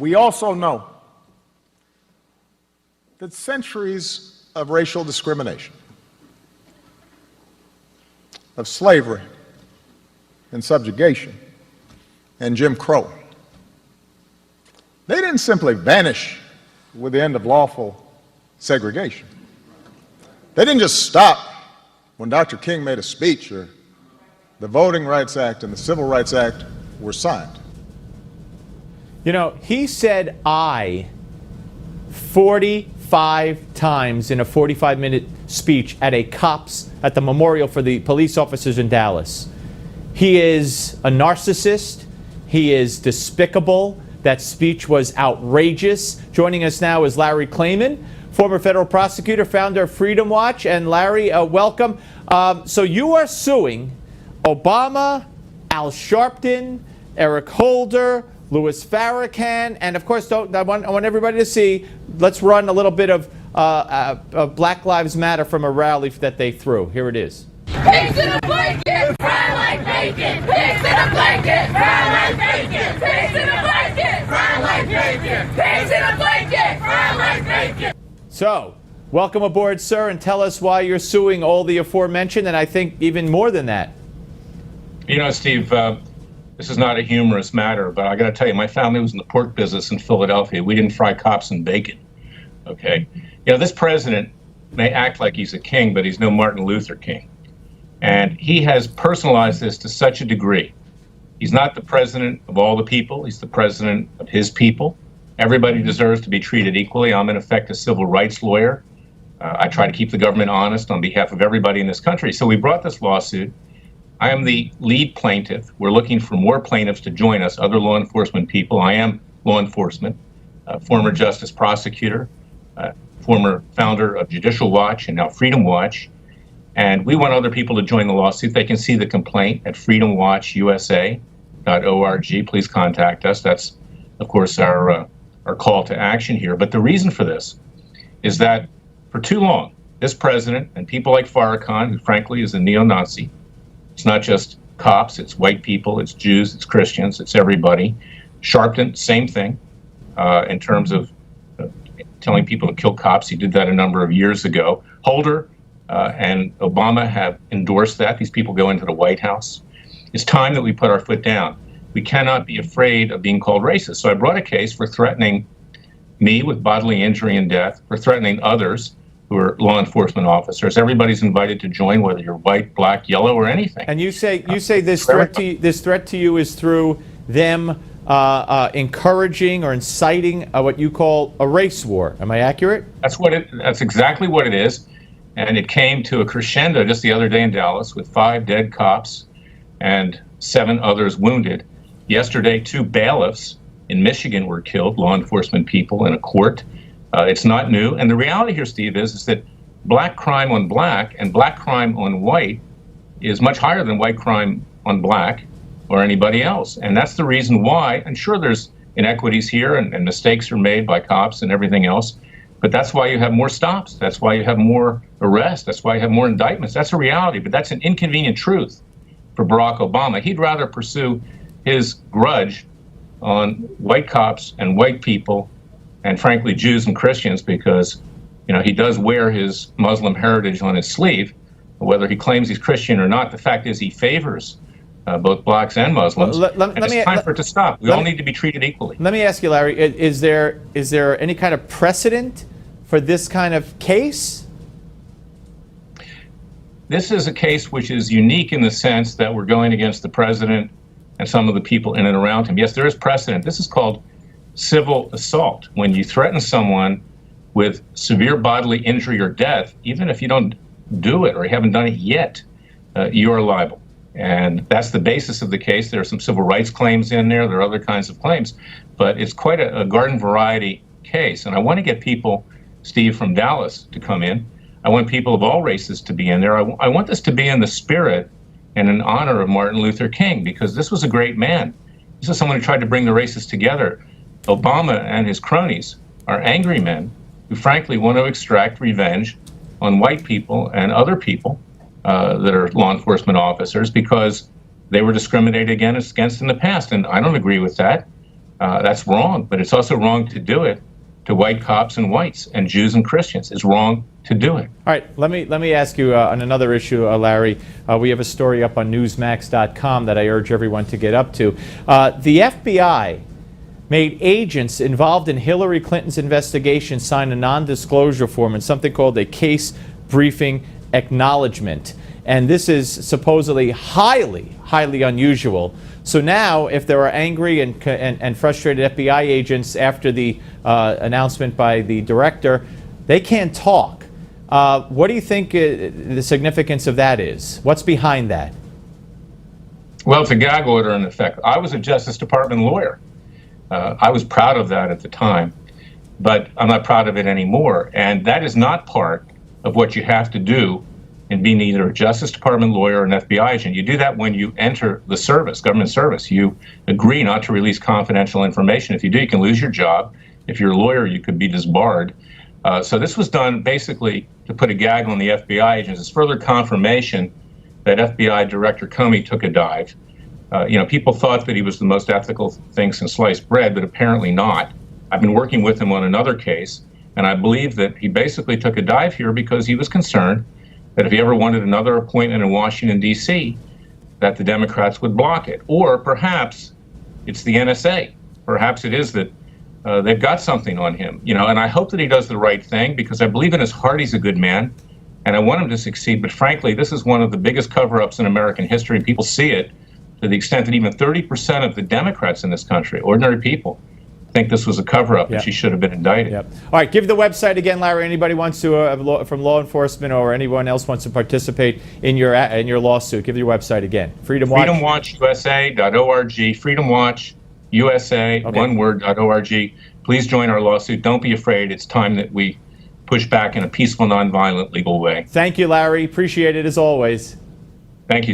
we also know that centuries of racial discrimination, of slavery and subjugation and Jim Crow, they didn't simply vanish with the end of lawful segregation. They didn't just stop when Dr. King made a speech or the Voting Rights Act and the Civil Rights Act were signed. You know, he said "I" 45 times in a 45-minute speech at the memorial for the police officers in Dallas. He is a narcissist. He is despicable. That speech was outrageous. Joining us now is Larry Klayman, former federal prosecutor, founder of Freedom Watch. And Larry, welcome. So you are suing Obama, Al Sharpton, Eric Holder, Louis Farrakhan, and of course, I want everybody to see. Let's run a little bit of Black Lives Matter from a rally that they threw. Here it is. Pigs in a blanket, fry like bacon. Pigs in a blanket, fry like bacon. Pigs in a blanket, fry like bacon. Pigs in a blanket, fry like bacon. So, welcome aboard, sir, and tell us why you're suing all the aforementioned, and I think even more than that. You know, Steve, this is not a humorous matter, but I got to tell you, my family was in the pork business in Philadelphia. We didn't fry cops in bacon. Okay, you know, this president may act like he's a king, but he's no Martin Luther King. And he has personalized this to such a degree. He's not the president of all the people. He's the president of his people. Everybody deserves to be treated equally. I'm, in effect, a civil rights lawyer. I try to keep the government honest on behalf of everybody in this country. So we brought this lawsuit. I am the lead plaintiff. We're looking for more plaintiffs to join us, other law enforcement people. I am law enforcement, former justice prosecutor, former founder of Judicial Watch and now Freedom Watch. And we want other people to join the lawsuit. They can see the complaint at freedomwatchusa.org. Please contact us. That's, of course, our call to action here. But the reason for this is that for too long, this president and people like Farrakhan, who frankly is a neo-Nazi, it's not just cops, it's white people, it's Jews, it's Christians, it's everybody. Sharpton, same thing, in terms of telling people to kill cops. He did that a number of years ago. Holder and Obama have endorsed that. These people go into the White House. It's time that we put our foot down. We cannot be afraid of being called racist. So I brought a case for threatening me with bodily injury and death, for threatening others who are law enforcement officers. Everybody's invited to join, whether you're white, black, yellow, or anything. And you say this threat to you is through them encouraging or inciting what you call a race war. Am I accurate? That's exactly what it is. And it came to a crescendo just the other day in Dallas with 5 dead cops and 7 others wounded. Yesterday, 2 bailiffs in Michigan were killed, law enforcement people in a court. It's not new. And the reality here, Steve, is that black crime on black and black crime on white is much higher than white crime on black or anybody else. And that's the reason why, and sure, there's inequities here and mistakes are made by cops and everything else, but that's why you have more stops. That's why you have more arrests. That's why you have more indictments. That's a reality, but that's an inconvenient truth for Barack Obama. He'd rather pursue his grudge on white cops and white people and, frankly, Jews and Christians because, you know, he does wear his Muslim heritage on his sleeve. Whether he claims he's Christian or not, the fact is he favors both blacks and Muslims. And it's time for it to stop. We all need to be treated equally. Let me ask you, Larry, is there any kind of precedent for this kind of case? This is a case which is unique in the sense that we're going against the president and some of the people in and around him. Yes, there is precedent. This is called civil assault. When you threaten someone with severe bodily injury or death, even if you don't do it or you haven't done it yet, you are liable. And that's the basis of the case. There are some civil rights claims in there. There are other kinds of claims. But it's quite a garden variety case. And I want to get people, Steve, from Dallas to come in. I want people of all races to be in there. I want this to be in the spirit and in honor of Martin Luther King, because this was a great man. This is someone who tried to bring the races together. Obama and his cronies are angry men who frankly want to extract revenge on white people and other people that are law enforcement officers because they were discriminated against in the past. And I don't agree with that. That's wrong, but it's also wrong to do it to white cops and whites and Jews and Christians. It's wrong to do it. All right, let me ask you on another issue, Larry. We have a story up on Newsmax.com that I urge everyone to get up to. The FBI made agents involved in Hillary Clinton's investigation sign a non-disclosure form and something called a case briefing acknowledgement. And this is supposedly highly unusual. So now, if there are angry and frustrated FBI agents after the announcement by the director, they can't talk. What do you think the significance of that is? What's behind that? Well, it's a gag order in effect. I was a Justice Department lawyer. I was proud of that at the time, but I'm not proud of it anymore. And that is not part of what you have to do in being either a Justice Department lawyer or an FBI agent. You do that when you enter the service, government service. You agree not to release confidential information. If you do, you can lose your job. If you're a lawyer, you could be disbarred. So this was done basically to put a gag on the FBI agents. It's further confirmation that FBI Director Comey took a dive. People thought that he was the most ethical thing since sliced bread, but apparently not. I've been working with him on another case, and I believe that he basically took a dive here because he was concerned that if he ever wanted another appointment in Washington, D.C., that the Democrats would block it. Or perhaps it's the NSA. Perhaps it is that they've got something on him. And I hope that he does the right thing because I believe in his heart he's a good man, and I want him to succeed. But frankly, this is one of the biggest cover-ups in American history, and people see it to the extent that even 30% of the Democrats in this country, ordinary people, think this was a cover-up and she should have been indicted. Yep. All right, give the website again, Larry. Anybody wants to, from law enforcement or anyone else wants to participate in your lawsuit, give your website again. Freedom Watch. FreedomWatchUSA.org. FreedomWatchUSA, one word, .org. Please join our lawsuit. Don't be afraid. It's time that we push back in a peaceful, nonviolent, legal way. Thank you, Larry. Appreciate it as always. Thank you.